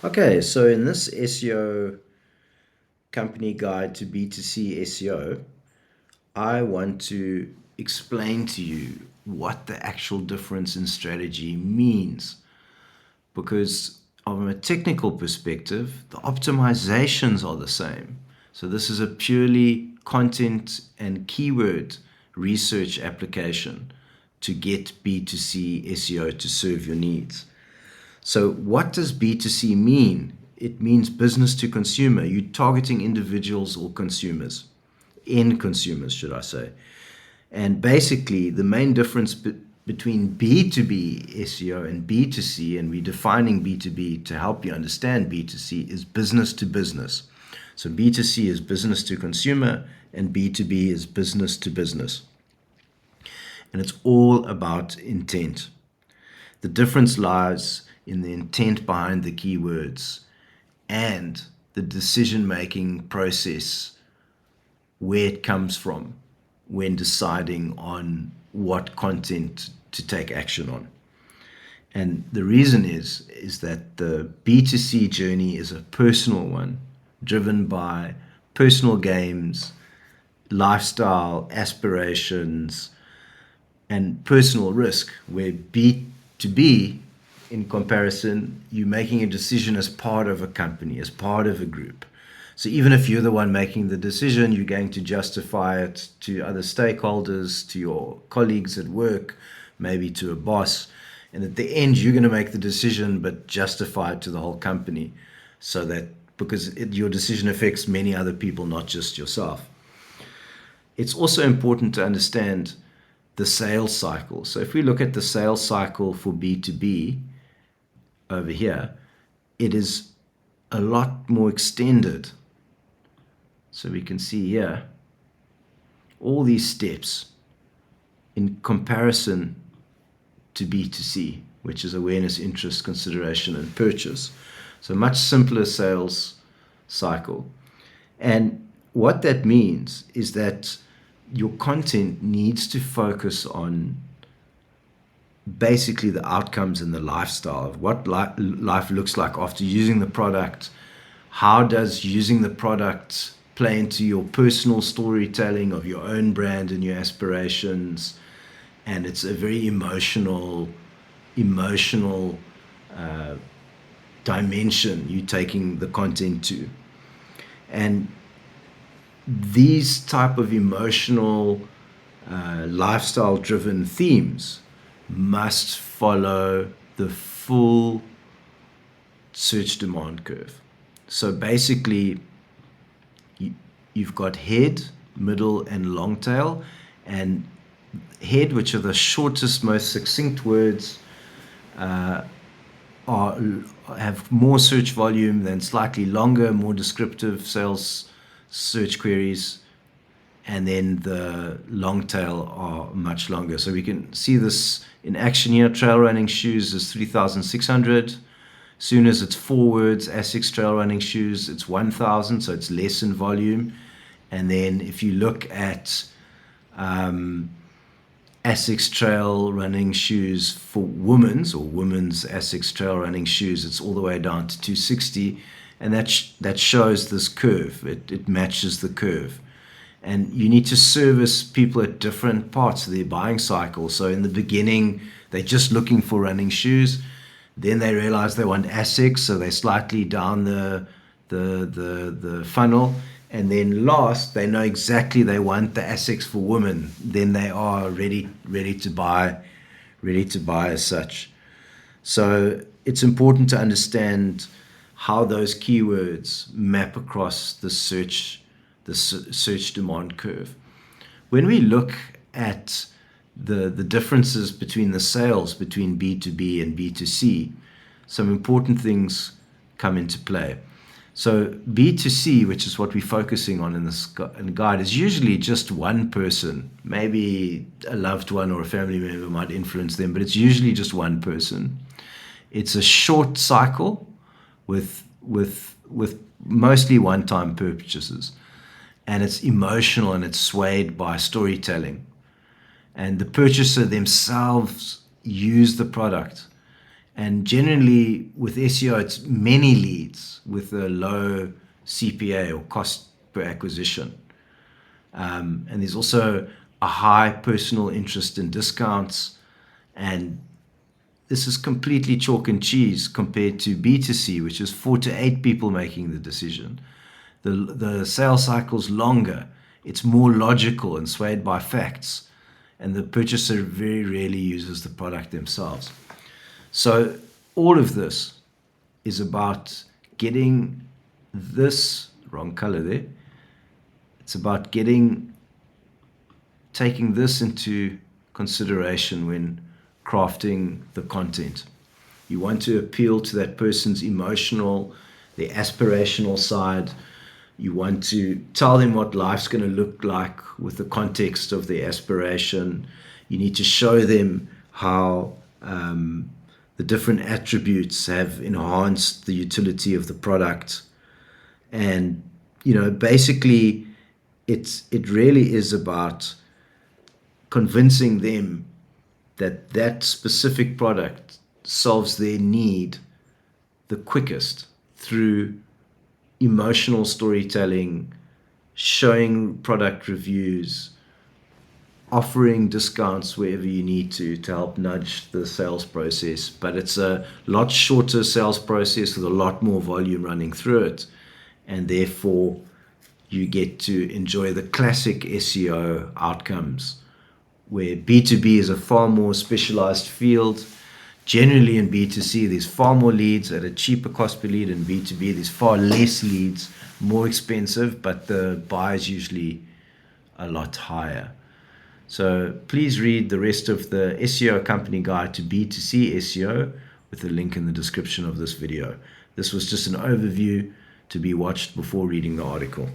Okay, so in this SEO company guide to B2C SEO, I want to explain to you what the actual difference in strategy means. Because from a technical perspective, the optimizations are the same. So this is a purely content and keyword research application to get B2C SEO to serve your needs. So, what does B2C mean? It means business to consumer. You're targeting individuals or consumers, end consumers, should I say. And basically, the main difference between B2B SEO and B2C, and we're defining B2B to help you understand B2C, is business to business. So, B2C is business to consumer, and B2B is business to business. And it's all about intent. The difference lies in the intent behind the keywords and the decision making process, where it comes from when deciding on what content to take action on. And the reason is that the B2C journey is a personal one, driven by personal gains, lifestyle aspirations, and personal risk, where B2B, in comparison, you're making a decision as part of a company, as part of a group. So even if you're the one making the decision, you're going to justify it to other stakeholders, to your colleagues at work, maybe to a boss. And at the end, you're going to make the decision, but justify it to the whole company. So that because your decision affects many other people, not just yourself. It's also important to understand the sales cycle. So if we look at the sales cycle for B2B over here, it is a lot more extended. So we can see here all these steps in comparison to B2C, which is awareness, interest, consideration, and purchase. So much simpler sales cycle. And what that means is that your content needs to focus on basically the outcomes and the lifestyle of what life looks like after using the product. How does using the product play into your personal storytelling of your own brand and your aspirations? And it's a very emotional dimension you're taking the content to. And these type of emotional, lifestyle driven themes must follow the full search demand curve. So basically, you've got head, middle, and long tail. And head, which are the shortest, most succinct words, have more search volume than slightly longer, more descriptive sales search queries. And then the long tail are much longer. So we can see this in action here. Trail running shoes is 3,600. Soon as it's 4 words, Asics trail running shoes, it's 1,000, so it's less in volume. And then if you look at Asics trail running shoes for women's or women's Asics trail running shoes, it's all the way down to 260. And that shows this curve. It matches the curve. And you need to service people at different parts of their buying cycle. So in the beginning, they're just looking for running shoes. Then they realize they want Asics, so they're slightly down the funnel. And then last, they know exactly they want the Asics for women. Then they are ready to buy as such. So it's important to understand how those keywords map across the search demand curve. When we look at the differences between the sales between B2B and B2C, some important things come into play. So B2C, which is what we're focusing on in this guide, is usually just one person. Maybe a loved one or a family member might influence them, but it's usually just one person. It's a short cycle with mostly one-time purchases. And it's emotional and it's swayed by storytelling. And the purchaser themselves use the product And generally with SEO, it's many leads with a low CPA or cost per acquisition. And there's also a high personal interest in discounts. And this is completely chalk and cheese compared to B2C, which is 4 to 8 people making the decision. The sales cycle's longer. It's more logical and swayed by facts. And the purchaser very rarely uses the product themselves. So all of this is about getting this, wrong color there. It's about taking this into consideration when crafting the content. You want to appeal to that person's emotional, their aspirational side. You want to tell them what life's going to look like with the context of their aspiration. You need to show them how the different attributes have enhanced the utility of the product. And, basically, it really is about convincing them that that specific product solves their need the quickest through emotional storytelling, showing product reviews, offering discounts wherever you need to help nudge the sales process. But it's a lot shorter sales process with a lot more volume running through it. And therefore, you get to enjoy the classic SEO outcomes, where B2B is a far more specialized field. Generally in B2C, there's far more leads at a cheaper cost per lead. In B2B, there's far less leads, more expensive, but the buy is usually a lot higher. So please read the rest of the SEO company guide to B2C SEO with a link in the description of this video. This was just an overview to be watched before reading the article.